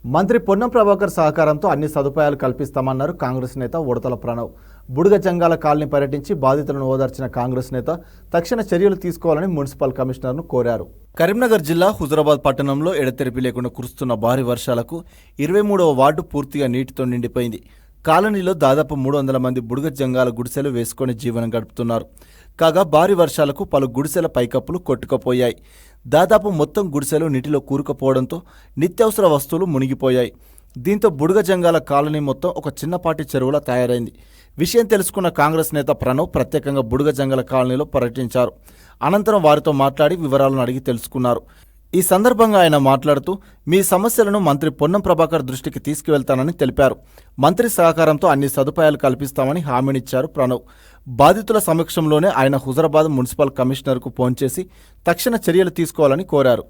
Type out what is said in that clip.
మంత్రి పొన్నం ప్రభాకర్ సహకారంతో అన్ని సదుపాయాలు కల్పిస్తామన్నారు కాంగ్రెస్ నేత ఉడతల ప్రణవ్. బుడుగ జంగాల కాలనీ పర్యటించి బాధితులను ఓదార్చిన కాంగ్రెస్ నేత తక్షణ చర్యలు తీసుకోవాలని మున్సిపల్ కమిషనర్ను కోరారు. కరీంనగర్ జిల్లా హుజరాబాద్ పట్టణంలో ఎడతెరిపి లేకుండా కురుస్తున్న భారీ వర్షాలకు 23వ వార్డు పూర్తిగా నీటితో నిండిపోయింది. కాలనీలో దాదాపు 300 మంది బుడుగ జంగాల గుడిసెలు వేసుకొని జీవనం గడుపుతున్నారు. కాగా భారీ వర్షాలకు పలు గుడిసెల పైకప్పులు కొట్టుకుపోయాయి. దాదాపు మొత్తం గుడిసెలు నీటిలో కూరుకుపోవడంతో నిత్యావసర వస్తువులు మునిగిపోయాయి. దీంతో బుడుగ జంగాల కాలనీ మొత్తం ఒక చిన్నపాటి చెరువులా తయారైంది. విషయం తెలుసుకున్న కాంగ్రెస్ నేత ప్రణవ్ ప్రత్యేకంగా బుడుగ జంగాల కాలనీలో పర్యటించారు. అనంతరం వారితో మాట్లాడి వివరాలను అడిగి తెలుసుకున్నారు. ఈ సందర్భంగా ఆయన మాట్లాడుతూ మీ సమస్యలను మంత్రి పొన్నం ప్రభాకర్ దృష్టికి తీసుకువెళ్తానని తెలిపారు. మంత్రి సహకారంతో అన్ని సదుపాయాలు కల్పిస్తామని హామీనిచ్చారు ప్రణవ్. బాధితుల సమక్షంలోనే ఆయన హుజరాబాద్ మున్సిపల్ కమిషనర్కు ఫోన్ చేసి తక్షణ చర్యలు తీసుకోవాలని కోరారు.